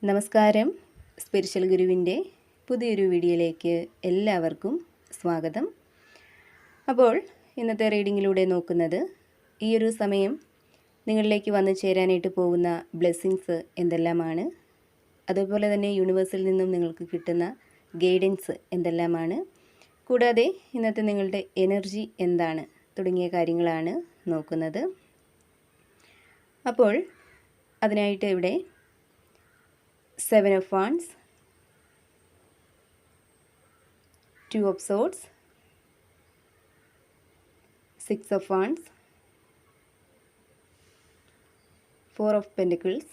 നമസ്കാരം. സ്പിരിച്വൽ ഗുരുവിൻ്റെ പുതിയൊരു വീഡിയോയിലേക്ക് എല്ലാവർക്കും സ്വാഗതം. അപ്പോൾ ഇന്നത്തെ റീഡിങ്ങിലൂടെ നോക്കുന്നത് ഈയൊരു സമയം നിങ്ങളിലേക്ക് വന്നു ചേരാനായിട്ട് പോകുന്ന ബ്ലെസ്സിങ്സ് എന്തെല്ലാമാണ്, അതുപോലെ തന്നെ യൂണിവേഴ്സിൽ നിന്നും നിങ്ങൾക്ക് കിട്ടുന്ന ഗൈഡൻസ് എന്തെല്ലാമാണ്, കൂടാതെ ഇന്നത്തെ നിങ്ങളുടെ എനർജി എന്താണ് തുടങ്ങിയ കാര്യങ്ങളാണ് നോക്കുന്നത്. അപ്പോൾ അതിനായിട്ട് ഇവിടെ 7 of Wands, 2 of Swords, 6 of Wands, 4 of Pentacles,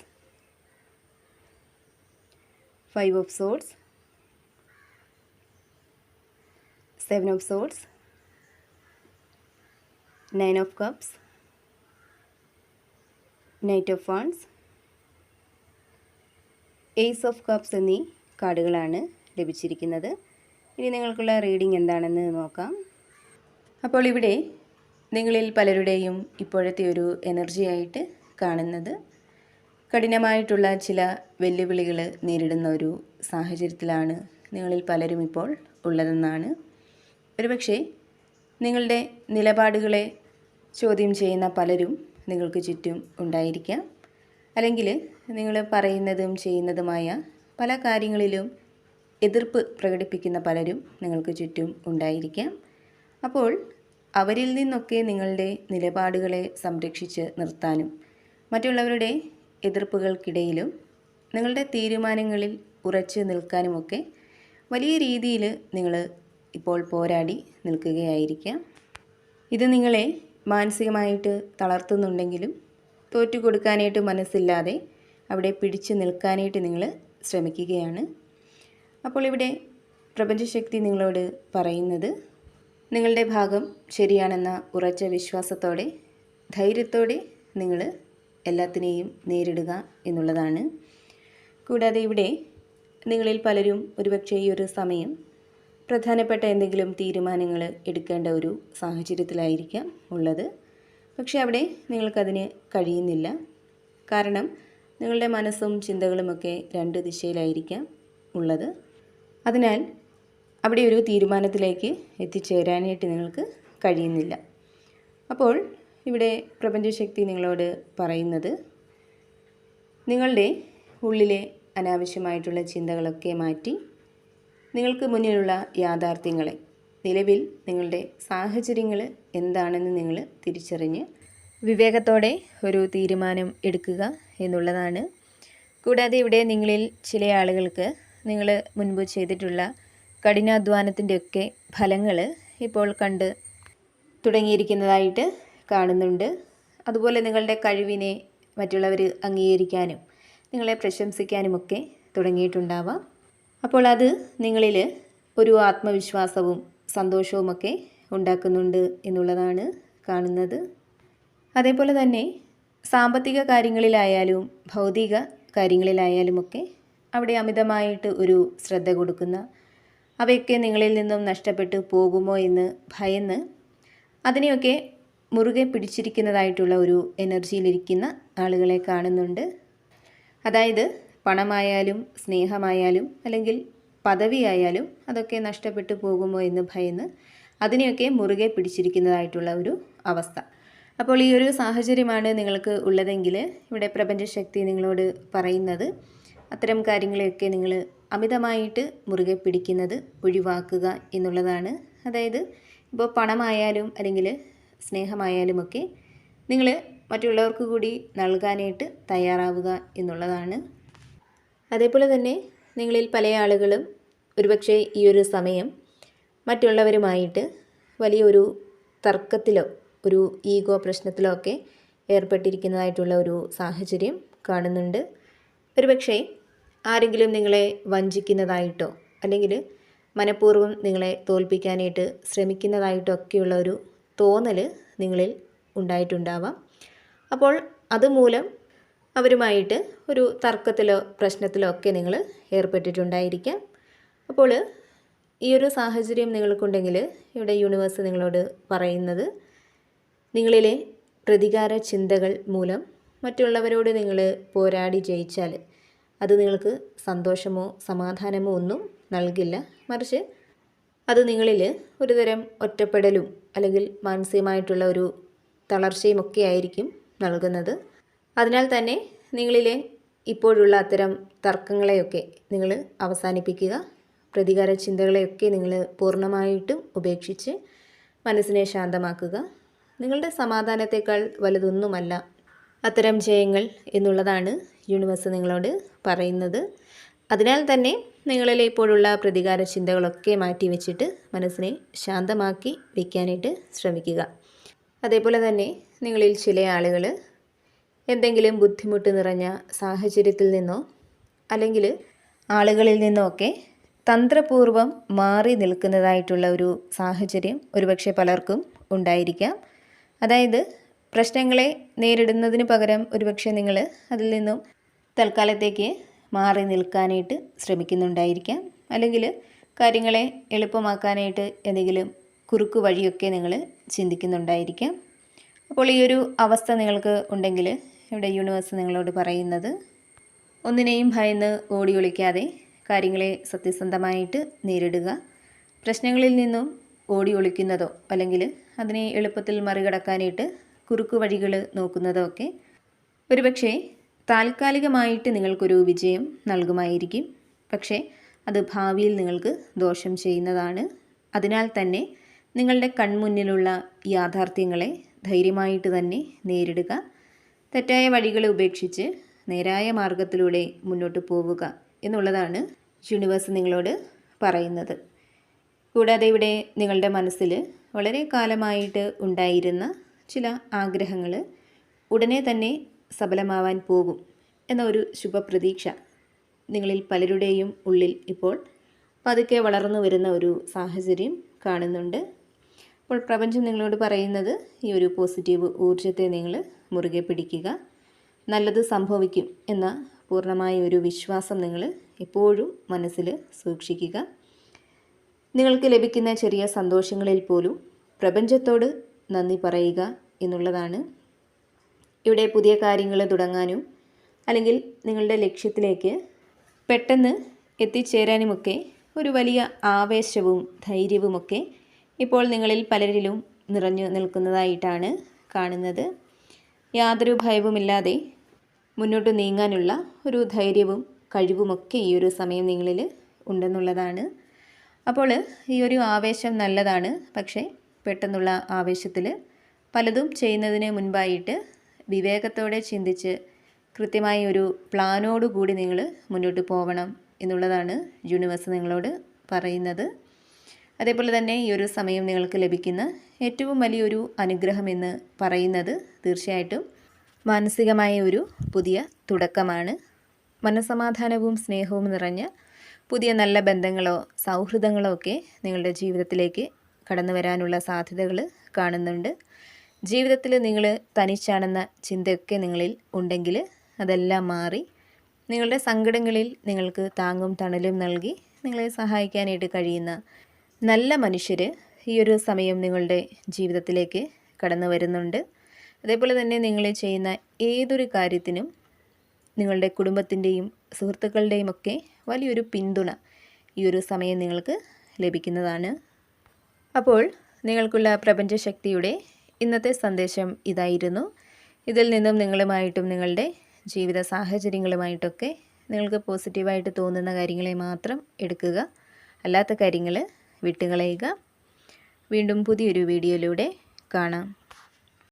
5 of Swords, 7 of Swords, 9 of Cups, Knight of Wands, ace of cups എന്നീ കാർഡുകളാണ് ലഭിച്ചിരിക്കുന്നത്. ഇനി നിങ്ങൾക്കുള്ള റീഡിംഗ് എന്താണെന്ന് നോക്കാം. അപ്പോൾ ഇവിടെ നിങ്ങളിൽ പലരുടെയും ഇപ്പോഴത്തെ ഒരു എനർജിയായിട്ട് കാണുന്നത് കഠിനമായിട്ടുള്ള ചില വെല്ലുവിളികൾ നേരിടുന്ന ഒരു സാഹചര്യത്തിലാണ് നിങ്ങളിൽ പലരും ഇപ്പോൾ ഉള്ളതെന്നാണ്. ഒരുപക്ഷെ നിങ്ങളുടെ നിലപാടുകളെ ചോദ്യം ചെയ്യുന്ന പലരും നിങ്ങൾക്ക് ചുറ്റും ഉണ്ടായിരിക്കാം. അല്ലെങ്കിൽ നിങ്ങൾ പറയുന്നതും ചെയ്യുന്നതുമായ പല കാര്യങ്ങളിലും എതിർപ്പ് പ്രകടിപ്പിക്കുന്ന പലരും നിങ്ങൾക്ക് ചുറ്റും ഉണ്ടായിരിക്കാം. അപ്പോൾ അവരിൽ നിന്നൊക്കെ നിങ്ങളുടെ നിലപാടുകളെ സംരക്ഷിച്ച് നിർത്താനും മറ്റുള്ളവരുടെ എതിർപ്പുകൾക്കിടയിലും നിങ്ങളുടെ തീരുമാനങ്ങളിൽ ഉറച്ചു നിൽക്കാനുമൊക്കെ വലിയ രീതിയിൽ നിങ്ങൾ ഇപ്പോൾ പോരാടി നിൽക്കുകയായിരിക്കാം. ഇത് നിങ്ങളെ മാനസികമായിട്ട് തളർത്തുന്നുണ്ടെങ്കിലും തോറ്റു കൊടുക്കാനായിട്ട് മനസ്സില്ലാതെ അവിടെ പിടിച്ചു നിൽക്കാനായിട്ട് നിങ്ങൾ ശ്രമിക്കുകയാണ്. അപ്പോൾ ഇവിടെ പ്രപഞ്ചശക്തി നിങ്ങളോട് പറയുന്നത് നിങ്ങളുടെ ഭാഗം ശരിയാണെന്ന ഉറച്ച വിശ്വാസത്തോടെ ധൈര്യത്തോടെ നിങ്ങൾ എല്ലാത്തിനെയും നേരിടുക എന്നുള്ളതാണ്. കൂടാതെ ഇവിടെ നിങ്ങളിൽ പലരും ഒരുപക്ഷെ ഈ ഒരു സമയം പ്രധാനപ്പെട്ട എന്തെങ്കിലും തീരുമാനങ്ങൾ എടുക്കേണ്ട ഒരു സാഹചര്യത്തിലായിരിക്കാം ഉള്ളത്. പക്ഷേ അവിടെ നിങ്ങൾക്കതിന് കഴിയുന്നില്ല. കാരണം നിങ്ങളുടെ മനസ്സും ചിന്തകളുമൊക്കെ രണ്ട് ദിശയിലായിരിക്കാം ഉള്ളത്. അതിനാൽ അവിടെ ഒരു തീരുമാനത്തിലേക്ക് എത്തിച്ചേരാനായിട്ട് നിങ്ങൾക്ക് കഴിയുന്നില്ല. അപ്പോൾ ഇവിടെ പ്രപഞ്ചശക്തി നിങ്ങളോട് പറയുന്നത് നിങ്ങളുടെ ഉള്ളിലെ അനാവശ്യമായിട്ടുള്ള ചിന്തകളൊക്കെ മാറ്റി നിങ്ങൾക്ക് മുന്നിലുള്ള യാഥാർത്ഥ്യങ്ങളെ, നിലവിൽ നിങ്ങളുടെ സാഹചര്യങ്ങൾ എന്താണെന്ന് നിങ്ങൾ തിരിച്ചറിഞ്ഞ് വിവേകത്തോടെ ഒരു തീരുമാനം എടുക്കുക എന്നുള്ളതാണ്. കൂടാതെ ഇവിടെ നിങ്ങളിൽ ചില ആളുകൾക്ക് നിങ്ങൾ മുൻപ് ചെയ്തിട്ടുള്ള കഠിനാധ്വാനത്തിൻ്റെയൊക്കെ ഫലങ്ങൾ ഇപ്പോൾ കണ്ട് തുടങ്ങിയിരിക്കുന്നതായിട്ട് കാണുന്നുണ്ട്. അതുപോലെ നിങ്ങളുടെ കഴിവിനെ മറ്റുള്ളവർ അംഗീകരിക്കാനും നിങ്ങളെ പ്രശംസിക്കാനുമൊക്കെ തുടങ്ങിയിട്ടുണ്ടാവാം. അപ്പോൾ അത് നിങ്ങളിൽ ഒരു ആത്മവിശ്വാസവും സന്തോഷവുമൊക്കെ ഉണ്ടാക്കുന്നുണ്ട് എന്നുള്ളതാണ് കാണുന്നത്. അതേപോലെ തന്നെ സാമ്പത്തിക കാര്യങ്ങളിലായാലും ഭൗതിക കാര്യങ്ങളിലായാലുമൊക്കെ അവിടെ അമിതമായിട്ട് ഒരു ശ്രദ്ധ കൊടുക്കുന്ന, അവയൊക്കെ നിങ്ങളിൽ നിന്നും നഷ്ടപ്പെട്ടു പോകുമോ എന്ന് ഭയന്ന് അതിനെയൊക്കെ മുറുകെ പിടിച്ചിരിക്കുന്നതായിട്ടുള്ള ഒരു എനർജിയിലിരിക്കുന്ന ആളുകളെ കാണുന്നുണ്ട്. അതായത് പണമായാലും സ്നേഹമായാലും അല്ലെങ്കിൽ പദവിയായാലും അതൊക്കെ നഷ്ടപ്പെട്ടു പോകുമോ എന്ന് ഭയന്ന് അതിനെയൊക്കെ മുറുകെ പിടിച്ചിരിക്കുന്നതായിട്ടുള്ള ഒരു അവസ്ഥ. അപ്പോൾ ഈ ഒരു സാഹചര്യമാണ് നിങ്ങൾക്ക് ഉള്ളതെങ്കിൽ ഇവിടെ പ്രപഞ്ചശക്തി നിങ്ങളോട് പറയുന്നത് അത്തരം കാര്യങ്ങളെയൊക്കെ നിങ്ങൾ അമിതമായിട്ട് മുറുകെ പിടിക്കുന്നത് ഒഴിവാക്കുക എന്നുള്ളതാണ്. അതായത് ഇപ്പോൾ പണമായാലും അല്ലെങ്കിൽ സ്നേഹമായാലുമൊക്കെ നിങ്ങൾ മറ്റുള്ളവർക്ക് കൂടി നൽകാനായിട്ട് തയ്യാറാവുക എന്നുള്ളതാണ്. അതേപോലെ തന്നെ നിങ്ങളിൽ പല ആളുകളും ഒരുപക്ഷെ ഈ ഒരു സമയം മറ്റുള്ളവരുമായിട്ട് വലിയൊരു തർക്കത്തിലോ ഒരു ഈഗോ പ്രശ്നത്തിലോ ഒക്കെ ഏർപ്പെട്ടിരിക്കുന്നതായിട്ടുള്ള ഒരു സാഹചര്യം കാണുന്നുണ്ട്. ഒരുപക്ഷെ ആരെങ്കിലും നിങ്ങളെ വഞ്ചിക്കുന്നതായിട്ടോ അല്ലെങ്കിൽ മനഃപൂർവ്വം നിങ്ങളെ തോൽപ്പിക്കാനായിട്ട് ശ്രമിക്കുന്നതായിട്ടോ ഒക്കെയുള്ള ഒരു തോന്നൽ നിങ്ങളിൽ ഉണ്ടായിട്ടുണ്ടാവാം. അപ്പോൾ അതുമൂലം അവരുമായിട്ട് ഒരു തർക്കത്തിലോ പ്രശ്നത്തിലോ ഒക്കെ നിങ്ങൾ ഏർപ്പെട്ടിട്ടുണ്ടായിരിക്കാം. അപ്പോൾ ഈ ഒരു സാഹചര്യം നിങ്ങൾക്കുണ്ടെങ്കിൽ ഇവിടെ യൂണിവേഴ്സ് നിങ്ങളോട് പറയുന്നത് നിങ്ങളിലെ പ്രതികാര ചിന്തകൾ മൂലം മറ്റുള്ളവരോട് നിങ്ങൾ പോരാടി ജയിച്ചാൽ അത് നിങ്ങൾക്ക് സന്തോഷമോ സമാധാനമോ ഒന്നും നൽകില്ല. മറിച്ച് അത് നിങ്ങളിൽ ഒരുതരം ഒറ്റപ്പെടലും അല്ലെങ്കിൽ മാനസികമായിട്ടുള്ള ഒരു തളർച്ചയും ഒക്കെ ആയിരിക്കും നൽകുന്നത്. അതിനാൽ തന്നെ നിങ്ങളിലെ ഇപ്പോഴുള്ള അത്തരം തർക്കങ്ങളെയൊക്കെ നിങ്ങൾ അവസാനിപ്പിക്കുക. പ്രതികാര ചിന്തകളെയൊക്കെ നിങ്ങൾ പൂർണ്ണമായിട്ടും ഉപേക്ഷിച്ച് മനസ്സിനെ ശാന്തമാക്കുക. നിങ്ങളുടെ സമാധാനത്തേക്കാൾ വലുതൊന്നുമല്ല അത്തരം ജയങ്ങൾ എന്നുള്ളതാണ് യൂണിവേഴ്സ് നിങ്ങളോട് പറയുന്നത്. അതിനാൽ തന്നെ നിങ്ങളിലെ ഇപ്പോഴുള്ള പ്രതികാര ചിന്തകളൊക്കെ മാറ്റി വെച്ചിട്ട് മനസ്സിനെ ശാന്തമാക്കി വയ്ക്കാനായിട്ട് ശ്രമിക്കുക. അതേപോലെ തന്നെ നിങ്ങളിൽ ചില ആളുകൾ എന്തെങ്കിലും ബുദ്ധിമുട്ട് നിറഞ്ഞ സാഹചര്യത്തിൽ നിന്നോ അല്ലെങ്കിൽ ആളുകളിൽ നിന്നോ ഒക്കെ തന്ത്രപൂർവം മാറി നിൽക്കുന്നതായിട്ടുള്ള ഒരു സാഹചര്യം ഒരുപക്ഷെ പലർക്കും ഉണ്ടായിരിക്കാം. അതായത് പ്രശ്നങ്ങളെ നേരിടുന്നതിന് പകരം ഒരുപക്ഷെ നിങ്ങൾ അതിൽ നിന്നും തൽക്കാലത്തേക്ക് മാറി നിൽക്കാനായിട്ട് ശ്രമിക്കുന്നുണ്ടായിരിക്കാം. അല്ലെങ്കിൽ കാര്യങ്ങളെ എളുപ്പമാക്കാനായിട്ട് എന്തെങ്കിലും കുറുക്കു വഴിയൊക്കെ നിങ്ങൾ ചിന്തിക്കുന്നുണ്ടായിരിക്കാം. അപ്പോൾ ഈ ഒരു അവസ്ഥ നിങ്ങൾക്ക് ഉണ്ടെങ്കിൽ ഇവിടെ യൂണിവേഴ്സ് നിങ്ങളോട് പറയുന്നത്, ഒന്നിനെയും ഭയന്ന് ഓടി ഒളിക്കാതെ കാര്യങ്ങളെ സത്യസന്ധമായിട്ട് നേരിടുക. പ്രശ്നങ്ങളിൽ നിന്നും ഓടി ഒളിക്കുന്നതോ അല്ലെങ്കിൽ അതിനെ എളുപ്പത്തിൽ മറികടക്കാനായിട്ട് കുറുക്കു വഴികൾ നോക്കുന്നതോ ഒക്കെ ഒരുപക്ഷെ താൽക്കാലികമായിട്ട് നിങ്ങൾക്കൊരു വിജയം നൽകുമായിരിക്കും. പക്ഷേ അത് ഭാവിയിൽ നിങ്ങൾക്ക് ദോഷം ചെയ്യുന്നതാണ്. അതിനാൽ തന്നെ നിങ്ങളുടെ കൺമുന്നിലുള്ള യാഥാർത്ഥ്യങ്ങളെ ധൈര്യമായിട്ട് തന്നെ നേരിടുക. തെറ്റായ വഴികളെ ഉപേക്ഷിച്ച് നേരായ മാർഗത്തിലൂടെ മുന്നോട്ട് പോവുക എന്നുള്ളതാണ് യൂണിവേഴ്സ് നിങ്ങളോട് പറയുന്നത്. കൂടാതെ ഇവിടെ നിങ്ങളുടെ മനസ്സിൽ വളരെ കാലമായിട്ട് ഉണ്ടായിരുന്ന ചില ആഗ്രഹങ്ങൾ ഉടനെ തന്നെ സഫലമാവാൻ പോകും എന്ന ഒരു ശുഭപ്രതീക്ഷ നിങ്ങളിൽ പലരുടെയും ഉള്ളിൽ ഇപ്പോൾ പതുക്കെ വളർന്നു വരുന്ന ഒരു സാഹചര്യം കാണുന്നുണ്ട്. അപ്പോൾ പ്രപഞ്ചം നിങ്ങളോട് പറയുന്നത്, ഈ ഒരു പോസിറ്റീവ് ഊർജ്ജത്തെ നിങ്ങൾ മുറുകെ പിടിക്കുക. നല്ലത് സംഭവിക്കും എന്ന പൂർണ്ണമായ ഒരു വിശ്വാസം നിങ്ങൾ എപ്പോഴും മനസ്സിൽ സൂക്ഷിക്കുക. നിങ്ങൾക്ക് ലഭിക്കുന്ന ചെറിയ സന്തോഷങ്ങളിൽ പോലും പ്രപഞ്ചത്തോട് നന്ദി പറയുക എന്നുള്ളതാണ്. ഇവിടെ പുതിയ കാര്യങ്ങൾ തുടങ്ങാനും അല്ലെങ്കിൽ നിങ്ങളുടെ ലക്ഷ്യത്തിലേക്ക് പെട്ടെന്ന് എത്തിച്ചേരാനുമൊക്കെ ഒരു വലിയ ആവേശവും ധൈര്യവുമൊക്കെ ഇപ്പോൾ നിങ്ങളിൽ പലരിലും നിറഞ്ഞു നിൽക്കുന്നതായിട്ടാണ് കാണുന്നത്. യാതൊരു ഭയവുമില്ലാതെ മുന്നോട്ട് നീങ്ങാനുള്ള ഒരു ധൈര്യവും കഴിവുമൊക്കെ ഈ ഒരു സമയം നിങ്ങളിൽ ഉണ്ടെന്നുള്ളതാണ്. അപ്പോൾ ഈ ഒരു ആവേശം നല്ലതാണ്. പക്ഷേ പെട്ടെന്നുള്ള ആവേശത്തിൽ പലതും ചെയ്യുന്നതിന് മുൻപായിട്ട് വിവേകത്തോടെ ചിന്തിച്ച് കൃത്യമായ ഒരു പ്ലാനോടുകൂടി നിങ്ങൾ മുന്നോട്ട് പോകണം എന്നുള്ളതാണ് യൂണിവേഴ്സ് നിങ്ങളോട് പറയുന്നത്. അതേപോലെ തന്നെ ഈ ഒരു സമയം നിങ്ങൾക്ക് ലഭിക്കുന്ന ഏറ്റവും വലിയൊരു അനുഗ്രഹം എന്ന് പറയുന്നത് തീർച്ചയായിട്ടും മാനസികമായ ഒരു പുതിയ തുടക്കമാണ്. മനസ്സമാധാനവും സ്നേഹവും നിറഞ്ഞ പുതിയ നല്ല ബന്ധങ്ങളോ സൗഹൃദങ്ങളോ ഒക്കെ നിങ്ങളുടെ ജീവിതത്തിലേക്ക് കടന്നു വരാനുള്ള സാധ്യതകൾ കാണുന്നുണ്ട്. ജീവിതത്തിൽ നിങ്ങൾ തനിച്ചാണെന്ന ചിന്തയൊക്കെ നിങ്ങളിൽ ഉണ്ടെങ്കിൽ അതെല്ലാം മാറി നിങ്ങളുടെ സങ്കടങ്ങളിൽ നിങ്ങൾക്ക് താങ്ങും തണലും നൽകി നിങ്ങളെ സഹായിക്കാനായിട്ട് കഴിയുന്ന നല്ല മനുഷ്യർ ഈ ഒരു സമയം നിങ്ങളുടെ ജീവിതത്തിലേക്ക് കടന്നു വരുന്നുണ്ട്. അതേപോലെ തന്നെ നിങ്ങൾ ചെയ്യുന്ന ഏതൊരു കാര്യത്തിനും നിങ്ങളുടെ കുടുംബത്തിൻ്റെയും സുഹൃത്തുക്കളുടെയും ഒക്കെ വലിയൊരു പിന്തുണ ഈ ഒരു സമയം നിങ്ങൾക്ക് ലഭിക്കുന്നതാണ്. അപ്പോൾ നിങ്ങൾക്കുള്ള പ്രപഞ്ചശക്തിയുടെ ഇന്നത്തെ സന്ദേശം ഇതായിരുന്നു. ഇതിൽ നിന്നും നിങ്ങളുമായിട്ടും നിങ്ങളുടെ ജീവിത സാഹചര്യങ്ങളുമായിട്ടൊക്കെ നിങ്ങൾക്ക് പോസിറ്റീവായിട്ട് തോന്നുന്ന കാര്യങ്ങളെ മാത്രം എടുക്കുക, അല്ലാത്ത കാര്യങ്ങൾ വിട്ടുകളയുക. വീണ്ടും പുതിയൊരു വീഡിയോയിലൂടെ കാണാം.